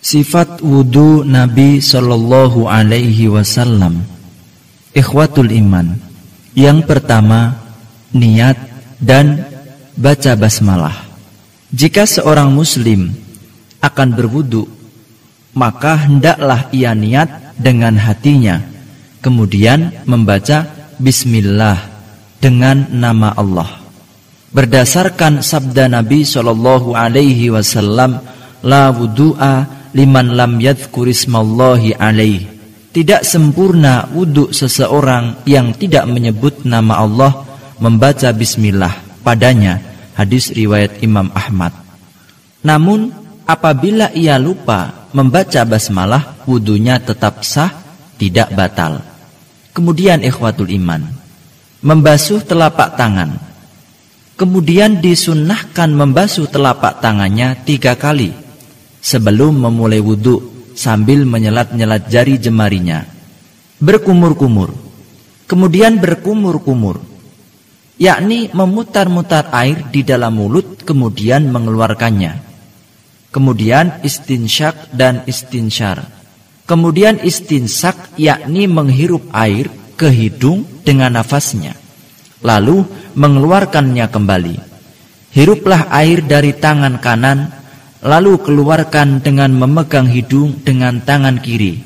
Sifat wudu Nabi Sallallahu Alaihi Wasallam. Ikhwatul iman. Yang pertama, niat dan baca basmalah. Jika seorang muslim akan berwudu, maka hendaklah ia niat dengan hatinya, kemudian membaca bismillah dengan nama Allah. Berdasarkan sabda Nabi Sallallahu Alaihi Wasallam, la wudu'a liman lam yadhkurismallahi alaih. Tidak sempurna wudu seseorang yang tidak menyebut nama Allah, membaca bismillah padanya. Hadis riwayat Imam Ahmad. Namun apabila ia lupa membaca basmalah, wudunya tetap sah, tidak batal. Kemudian ikhwatul iman, membasuh telapak tangan. Kemudian disunnahkan membasuh telapak tangannya 3 kali sebelum memulai wudu, sambil menyelat-nyelat jari jemarinya. Berkumur-kumur. Kemudian berkumur-kumur, yakni memutar-mutar air di dalam mulut kemudian mengeluarkannya. Kemudian istinsyak dan istinsyar. Kemudian istinsak, yakni menghirup air ke hidung dengan nafasnya, lalu mengeluarkannya kembali. Hiruplah air dari tangan kanan, lalu keluarkan dengan memegang hidung dengan tangan kiri.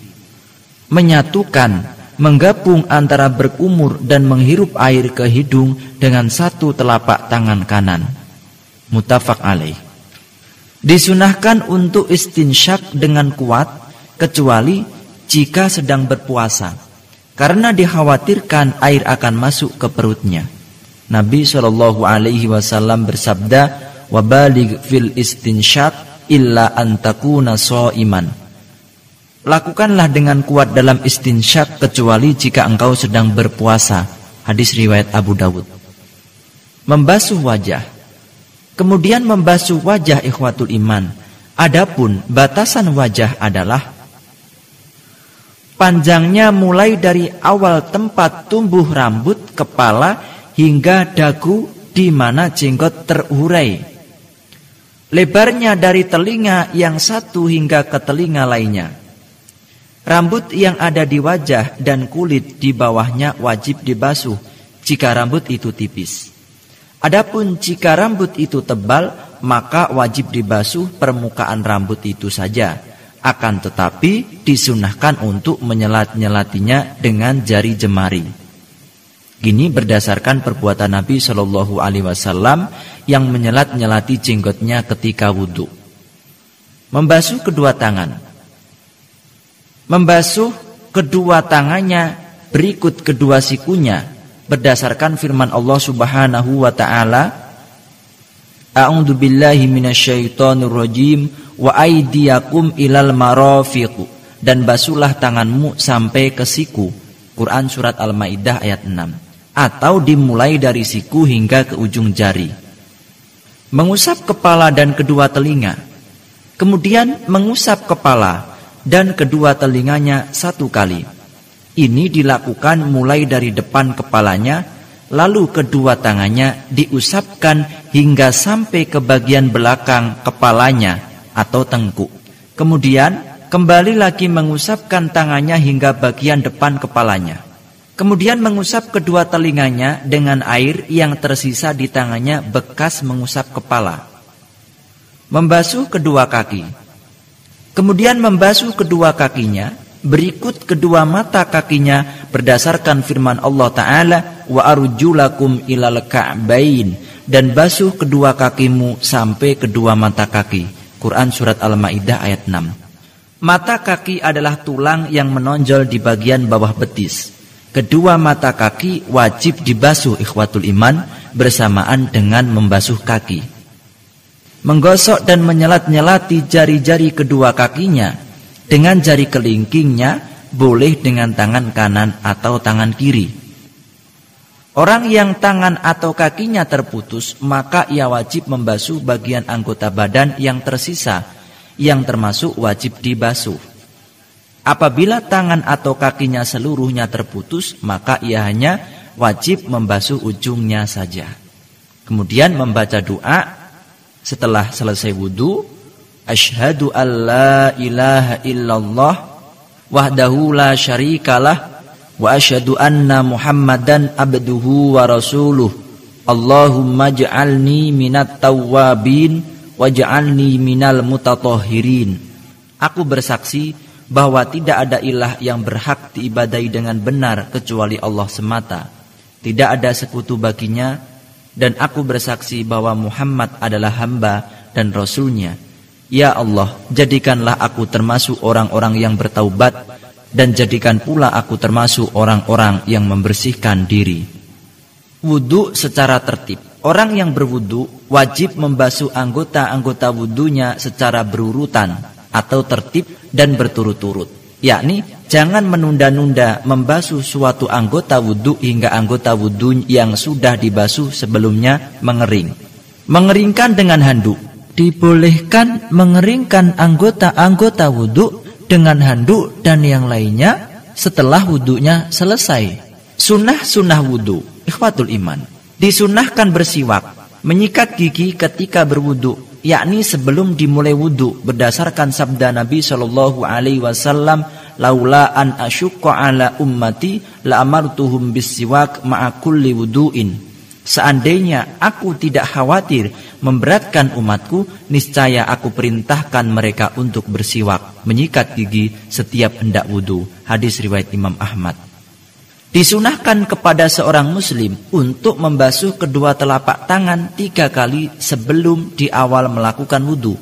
Menyatukan, menggabung antara berkumur dan menghirup air ke hidung dengan satu telapak tangan kanan. Muttafaq alaih. Disunahkan untuk istinsyak dengan kuat, kecuali jika sedang berpuasa, karena dikhawatirkan air akan masuk ke perutnya. Nabi SAW bersabda, wabaligh fil istinsyak illa antakuna sha'iman. Lakukanlah dengan kuat dalam istinsyak kecuali jika engkau sedang berpuasa. Hadis riwayat Abu Dawud. Membasuh wajah. Kemudian membasuh wajah ikhwatul iman. Adapun batasan wajah adalah panjangnya mulai dari awal tempat tumbuh rambut kepala hingga dagu di mana jenggot terurai. Lebarnya dari telinga yang satu hingga ke telinga lainnya. Rambut yang ada di wajah dan kulit di bawahnya wajib dibasuh jika rambut itu tipis. Adapun jika rambut itu tebal, maka wajib dibasuh permukaan rambut itu saja. Akan tetapi disunahkan untuk menyelat-nyelatinya dengan jari jemari. Ini berdasarkan perbuatan Nabi Shallallahu Alaihi Wasallam yang menyelat-nyelati jenggotnya ketika wudhu. Membasuh kedua tangan. Membasuh kedua tangannya berikut kedua sikunya berdasarkan firman Allah Subhanahu wa taala, A'udzu billahi minasyaitonir rajim wa aydiyakum ilal marafiq, dan basuhlah tanganmu sampai ke siku. Quran surat Al-Maidah ayat 6. Atau dimulai dari siku hingga ke ujung jari. Mengusap kepala dan kedua telinga. Kemudian mengusap kepala dan kedua telinganya 1 kali. Ini dilakukan mulai dari depan kepalanya, lalu kedua tangannya diusapkan hingga sampai ke bagian belakang kepalanya atau tengkuk. Kemudian kembali lagi mengusapkan tangannya hingga bagian depan kepalanya. Kemudian mengusap kedua telinganya dengan air yang tersisa di tangannya bekas mengusap kepala. Membasuh kedua kaki. Kemudian membasuh kedua kakinya, berikut kedua mata kakinya berdasarkan firman Allah Ta'ala, wa arjulakum ilal ka'bain, dan basuh kedua kakimu sampai kedua mata kaki. Quran surat Al-Maidah ayat 6. Mata kaki adalah tulang yang menonjol di bagian bawah betis. Kedua mata kaki wajib dibasuh ikhwatul iman bersamaan dengan membasuh kaki. Menggosok dan menyelat-nyelati jari-jari kedua kakinya dengan jari kelingkingnya boleh dengan tangan kanan atau tangan kiri. Orang yang tangan atau kakinya terputus, maka ia wajib membasuh bagian anggota badan yang tersisa, yang termasuk wajib dibasuh. Apabila tangan atau kakinya seluruhnya terputus, maka ia hanya wajib membasuh ujungnya saja. Kemudian membaca doa setelah selesai wudu, Asyhadu an la ilaha illallah wahdahu la syarikalah wa asyhadu anna Muhammadan abduhu wa rasuluh. Allahumma ja'alni minat tawwabin waj'alni minal mutatahhirin. Aku bersaksi bahwa tidak ada ilah yang berhak diibadai dengan benar kecuali Allah semata. Tidak ada sekutu baginya, dan aku bersaksi bahwa Muhammad adalah hamba dan rasulnya. Ya Allah, jadikanlah aku termasuk orang-orang yang bertaubat, dan jadikan pula aku termasuk orang-orang yang membersihkan diri. Wudu secara tertib. Orang yang berwudu wajib membasuh anggota-anggota wudunya secara berurutan atau tertib dan berturut-turut. Yakni jangan menunda-nunda membasuh suatu anggota wudu hingga anggota wudu yang sudah dibasuh sebelumnya mengering. Mengeringkan dengan handuk. Dibolehkan mengeringkan anggota-anggota wudu dengan handuk dan yang lainnya setelah wudunya selesai. Sunnah wudu, ikhwatul iman. Disunahkan bersiwak, menyikat gigi ketika berwudu, yakni sebelum dimulai wudu, berdasarkan sabda Nabi SAW, laula an asyukka ala ummati la amartuhum bisiwak ma'a kulli wudu'in. Seandainya aku tidak khawatir memberatkan umatku, niscaya aku perintahkan mereka untuk bersiwak, menyikat gigi setiap hendak wudu. Hadis riwayat Imam Ahmad. Disunahkan kepada seorang muslim untuk membasuh kedua telapak tangan 3 kali sebelum di awal melakukan wudu,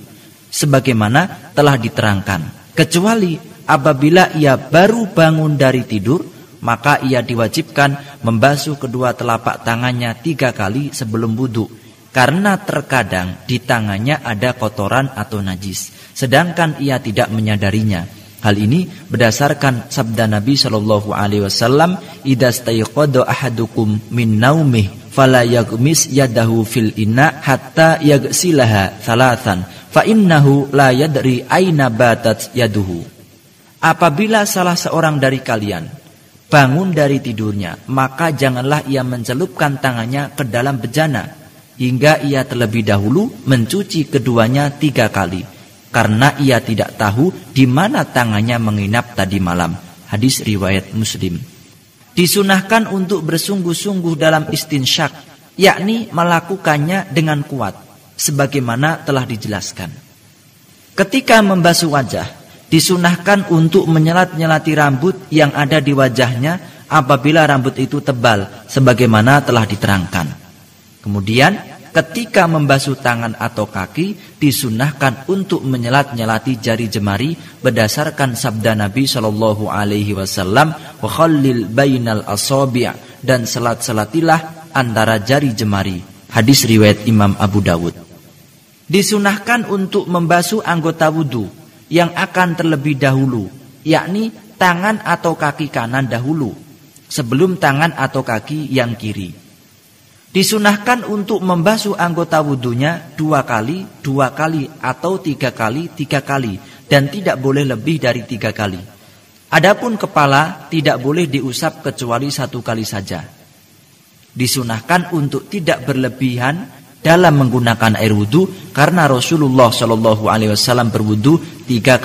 sebagaimana telah diterangkan. Kecuali apabila ia baru bangun dari tidur, maka ia diwajibkan membasuh kedua telapak tangannya 3 kali sebelum wudu, karena terkadang di tangannya ada kotoran atau najis, sedangkan ia tidak menyadarinya. Hal ini berdasarkan sabda Nabi SAW, idza stayqadha ahadukum min naumih fala yaghmis yadahu fil ina hatta yaghsilaha thalathan fa innahu la yadri aina batat yaduhu. Apabila salah seorang dari kalian bangun dari tidurnya, maka janganlah ia mencelupkan tangannya ke dalam bejana hingga ia terlebih dahulu mencuci keduanya 3 kali, karena ia tidak tahu di mana tangannya menginap tadi malam. Hadis riwayat Muslim. Disunahkan untuk bersungguh-sungguh dalam istinsyak, yakni melakukannya dengan kuat, sebagaimana telah dijelaskan. Ketika membasuh wajah, disunahkan untuk menyelat-nyelati rambut yang ada di wajahnya apabila rambut itu tebal, sebagaimana telah diterangkan. Kemudian ketika membasuh tangan atau kaki, disunahkan untuk menyelat-nyelati jari jemari berdasarkan sabda Nabi SAW, wa khallil bainal asabi', dan selat-selatilah antara jari jemari. Hadis riwayat Imam Abu Dawud. Disunahkan untuk membasuh anggota wudu yang akan terlebih dahulu, yakni tangan atau kaki kanan dahulu sebelum tangan atau kaki yang kiri. Disunahkan untuk membasuh anggota wudunya 2 kali, 2 kali, atau 3 kali, 3 kali, dan tidak boleh lebih dari 3 kali. Adapun kepala tidak boleh diusap kecuali 1 kali saja. Disunahkan untuk tidak berlebihan dalam menggunakan air wudu, karena Rasulullah SAW berwudu 3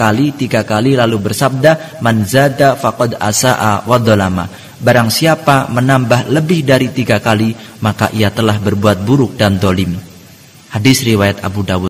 kali lalu bersabda, man zada faqad asa'a wa dhalama. Barang siapa menambah lebih dari 3 kali, maka ia telah berbuat buruk dan dolim. Hadis riwayat Abu Dawud.